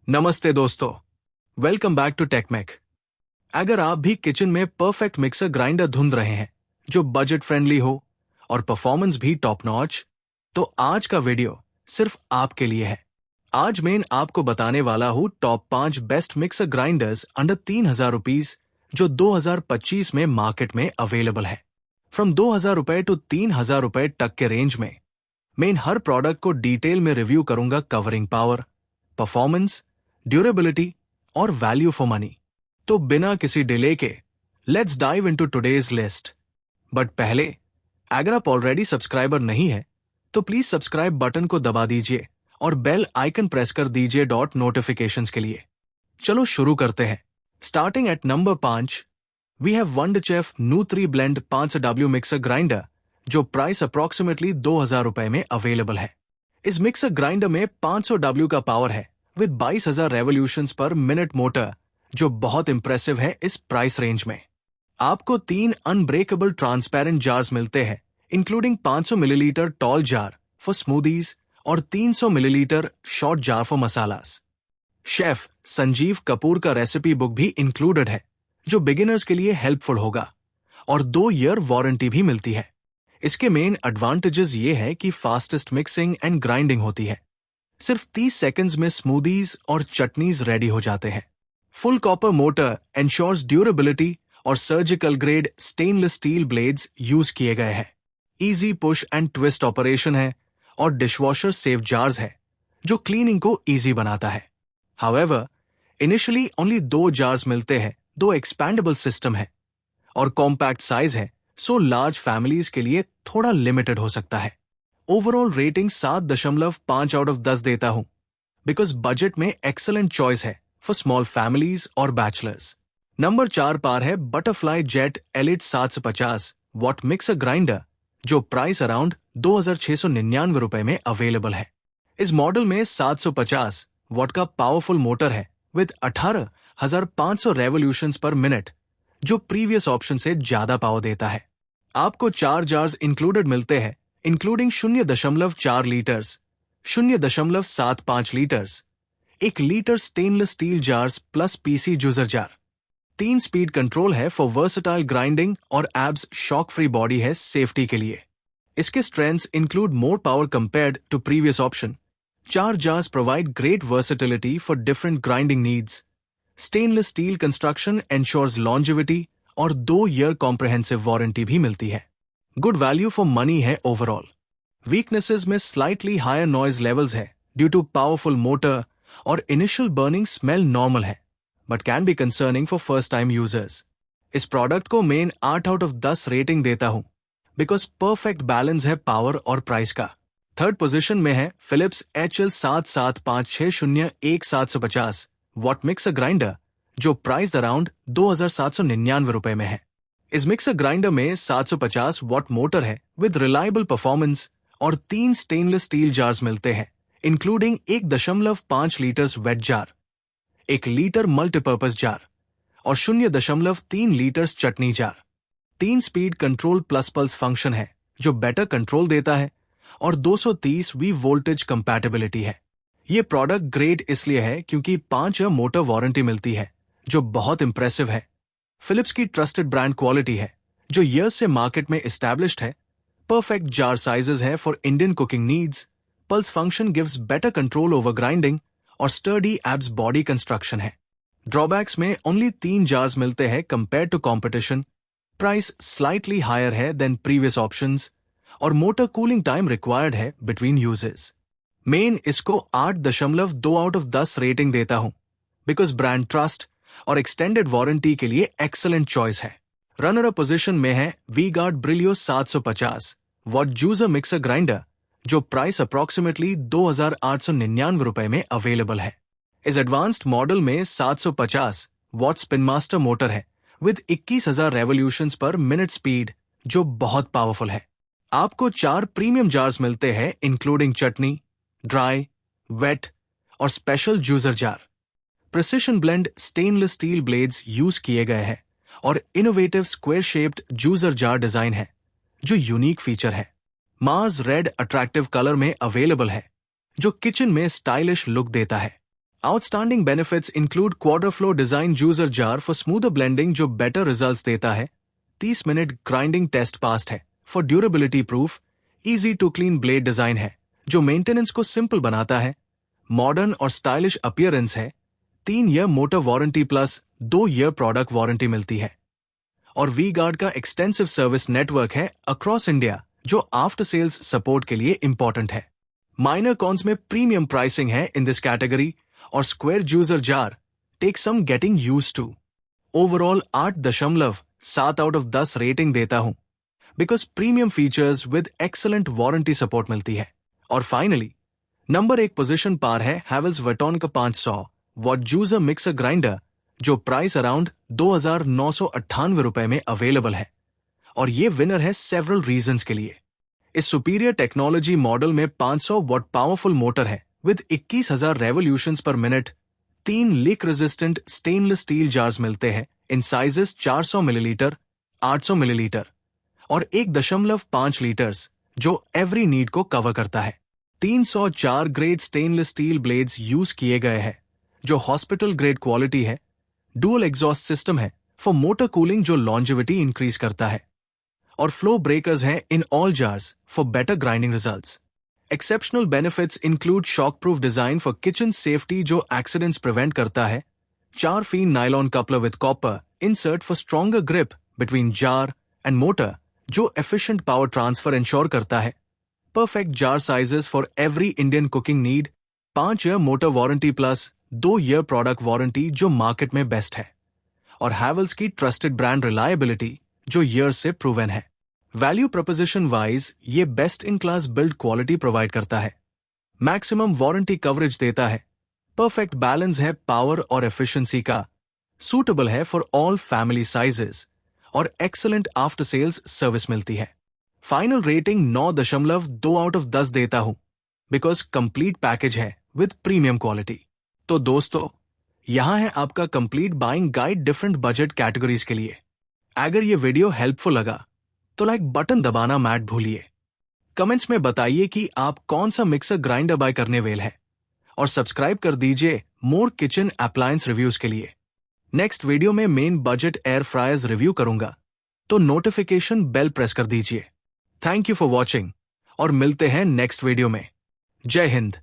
नमस्ते दोस्तों, welcome back to टेकमेक। अगर आप भी किचन में परफेक्ट मिक्सर ग्राइंडर ढूंढ रहे हैं जो बजट फ्रेंडली हो और परफॉर्मेंस भी टॉप नॉच, तो आज का वीडियो सिर्फ आपके लिए है। आज मैं आपको बताने वाला हूँ top 5 best mixer grinders under 3,000 rupees जो 2025 में मार्केट में अवेलेबल है। फ्रॉम 2,000 रुपए टू 3,000 रुपए तक के रेंज में मैं इन हर प्रोडक्ट को डिटेल में रिव्यू करूंगा, कवरिंग पावर, परफॉर्मेंस, ड्यूरेबिलिटी और वैल्यू फॉर मनी। तो बिना किसी डिले के let's dive into today's list. But पहले, अगर आप ऑलरेडी सब्सक्राइबर नहीं है तो प्लीज सब्सक्राइब बटन को दबा दीजिए और बेल आइकन प्रेस कर दीजिए नोटिफिकेशंस के लिए। चलो शुरू करते हैं। Starting at number 5, we have Wonderchef नू 3 ब्लेंड 5W मिक्सर ग्राइंडर जो प्राइस अप्रॉक्सीमेटली 2,000 रुपए में अवेलेबल है। इस मिक्सर ग्राइंडर में 500W का पावर है विद 22,000 रेवोल्यूशंस पर मिनट मोटर जो बहुत इंप्रेसिव है इस प्राइस रेंज में। आपको 3 अनब्रेकेबल ट्रांसपेरेंट जार्स मिलते हैं, including 500 millilitre tall jar for smoothies और 300 millilitre short jar for masalas. Chef Sanjeev Kapoor का रेसिपी बुक भी इंक्लूडेड है जो बिगिनर्स के लिए हेल्पफुल होगा, और 2 ईयर वारंटी भी मिलती है। इसके मेन एडवांटेजेस ये है कि फास्टेस्ट मिक्सिंग एंड ग्राइंडिंग होती है। सिर्फ 30 सेकंड्स में स्मूदीज और चटनीज रेडी हो जाते हैं। Full copper motor ensures durability और surgical grade stainless steel blades use किए गए हैं। Easy push and twist operation है और डिशवॉशर सेफ जार्स है जो क्लीनिंग को इजी बनाता है। हाउएवर, इनिशियली ओनली 2 जार्स मिलते हैं, 2 एक्सपैंडेबल सिस्टम है और कॉम्पैक्ट साइज है, सो लार्ज फैमिलीज के लिए थोड़ा लिमिटेड हो सकता है। ओवरऑल रेटिंग 7.5 आउट ऑफ 10 देता हूं बिकॉज बजट में एक्सलेंट चॉइस है फॉर स्मॉल फैमिलीज और बैचलर्स। नंबर 4 पार है butterfly jet elite 750 what mixer grinder जो प्राइस अराउंड 2,699 रुपए में अवेलेबल है। इस मॉडल में 750 वॉट का पावरफुल मोटर है विद 18,500 रेवोल्यूशंस पर मिनट जो प्रीवियस ऑप्शन से ज्यादा पावर देता है। आपको 4 जार्स इंक्लूडेड मिलते हैं, including 0.4 litres, 0.75 litres, 1 litre stainless steel jars plus PC juicer jar. 3 speed control है फॉर वर्सेटाइल ग्राइंडिंग और एब्स शॉक फ्री बॉडी है सेफ्टी के लिए। इसके strengths include more power compared to previous option. 4 jars provide great versatility for different grinding needs. Stainless steel construction ensures longevity और 2 year comprehensive warranty भी मिलती है। Good value for money है overall. Weaknesses में slightly higher noise levels है due to powerful motor और initial burning smell normal है but can be concerning for first time users. इस प्रोडक्ट को मैं 8 आउट ऑफ 10 रेटिंग देता हूं बिकॉज परफेक्ट बैलेंस है पावर और प्राइस का। थर्ड पोजीशन में है Philips HL 775601750 watt mixer grinder जो प्राइस अराउंड 2,799 रुपए में है। इस मिक्सर ग्राइंडर में 750 वॉट मोटर है विद रिलायबल परफॉर्मेंस और 3 स्टेनलेस स्टील जार्स मिलते हैं, including 1.5 litres wet jar, 1 litre multipurpose jar और 0.3 litres chutney jar. 3 speed control plus pulse function है जो बेटर कंट्रोल देता है और 230 वी वोल्टेज कंपैटिबिलिटी है। ये प्रोडक्ट ग्रेट इसलिए है क्योंकि 5 ईयर मोटर वारंटी मिलती है जो बहुत इंप्रेसिव है। फिलिप्स की ट्रस्टेड ब्रांड क्वालिटी है जो ईयर्स से मार्केट में एस्टैब्लिश्ड है। परफेक्ट जार साइजेस है for Indian cooking needs. Pulse function gives better control over grinding और स्टर्डी एब्स बॉडी कंस्ट्रक्शन है। ड्रॉबैक्स में ओनली 3 जार्स मिलते हैं compare to competition. Price slightly higher है देन प्रीवियस ऑप्शंस और motor cooling time required है between uses. मेन इसको 8.2 आउट ऑफ 10 रेटिंग देता हूं बिकॉज ब्रांड ट्रस्ट और एक्सटेंडेड वारंटी के लिए एक्सलेंट चॉइस है। रनर अप पोजीशन में है V-Guard Brillio 750 watt juicer mixer grinder जो प्राइस अप्रॉक्सीमेटली 2,899 रुपए में अवेलेबल है। इस एडवांस्ड मॉडल में 750 वॉट स्पिन मास्टर मोटर है विद 21,000 रेवोल्यूशंस पर मिनट स्पीड जो बहुत पावरफुल है। आपको 4 प्रीमियम जार्स मिलते हैं इंक्लूडिंग चटनी, ड्राई, वेट और special juicer jar. Precision blend stainless steel blades use किए गए हैं और innovative square shaped juicer jar design है जो यूनिक फीचर है। मार्स रेड अट्रैक्टिव कलर में अवेलेबल है जो किचन में स्टाइलिश लुक देता है। Outstanding benefits include quarter flow design juicer jar for smoother blending जो बेटर रिजल्ट्स देता है, 30 मिनट ग्राइंडिंग टेस्ट पास्ट है for durability proof, easy to clean blade design है जो मेंटेनेंस को सिंपल बनाता है, मॉडर्न और स्टाइलिश अपीयरेंस है, 3 year motor warranty plus 2 year product warranty मिलती है, और वी गार्ड का एक्सटेंसिव सर्विस नेटवर्क है अक्रॉस इंडिया जो आफ्टर सेल्स सपोर्ट के लिए इंपॉर्टेंट है। माइनर कॉन्स में प्रीमियम प्राइसिंग है इन दिस कैटेगरी और square juicer jar take some getting used to. Overall 8.7 out of 10 rating देता हूं because premium features with excellent warranty support मिलती है। और फाइनली नंबर 1 पोजीशन पार है हैवेल्स वेटॉन का 500 वॉट जूसर मिक्सर ग्राइंडर जो प्राइस अराउंड 2,998 रुपए में अवेलेबल है, और ये विनर है सेवरल रीजंस के लिए। इस सुपीरियर टेक्नोलॉजी मॉडल में 500 वॉट पावरफुल मोटर है विद 21,000 रेवोल्यूशंस पर minute, 3 leak resistant stainless steel jars मिलते हैं इन साइजेस 400 मिलीलीटर, 800 मिलीलीटर और 1.5 लीटर्स जो एवरी नीड को कवर करता है। 304 grade stainless steel blades use किए गए हैं जो हॉस्पिटल ग्रेड क्वालिटी है, डुअल एग्जॉस्ट सिस्टम है फॉर मोटर कूलिंग जो लॉन्जेविटी इंक्रीज करता है, और फ्लो ब्रेकर्स हैं in all jars for better grinding results. Exceptional benefits include shock proof design for kitchen safety जो एक्सीडेंट्स प्रिवेंट करता है, 4 fin nylon coupler with copper insert for stronger grip between jar and motor जो efficient power transfer ensure करता है, perfect jar sizes for every Indian cooking need, 5 year motor warranty plus 2 year product warranty जो market में best है, और हैवेल्स की trusted brand reliability जो year से प्रूवन है। वैल्यू प्रपोजिशन वाइज ये best in class build quality provide करता है, मैक्सिमम वारंटी कवरेज देता है, परफेक्ट बैलेंस है पावर और एफिशिएंसी का, सूटेबल है फॉर ऑल फैमिली साइजेस और एक्सलेंट आफ्टर सेल्स सर्विस मिलती है। फाइनल रेटिंग 9.2 आउट ऑफ 10 देता हूं बिकॉज कंप्लीट पैकेज है विद प्रीमियम क्वालिटी। तो दोस्तों, यहां है आपका complete buying guide different budget categories के लिए। अगर ये वीडियो हेल्पफुल लगा तो लाइक बटन दबाना मत भूलिए। कमेंट्स में बताइए कि आप कौन सा मिक्सर ग्राइंडर बाय करने वेल है, और सब्सक्राइब कर दीजिए मोर किचन अप्लायंस रिव्यूज के लिए। नेक्स्ट वीडियो में main budget air fryers review करूंगा, तो नोटिफिकेशन बेल प्रेस कर दीजिए। थैंक यू फॉर वॉचिंग और मिलते हैं नेक्स्ट वीडियो में। जय हिंद।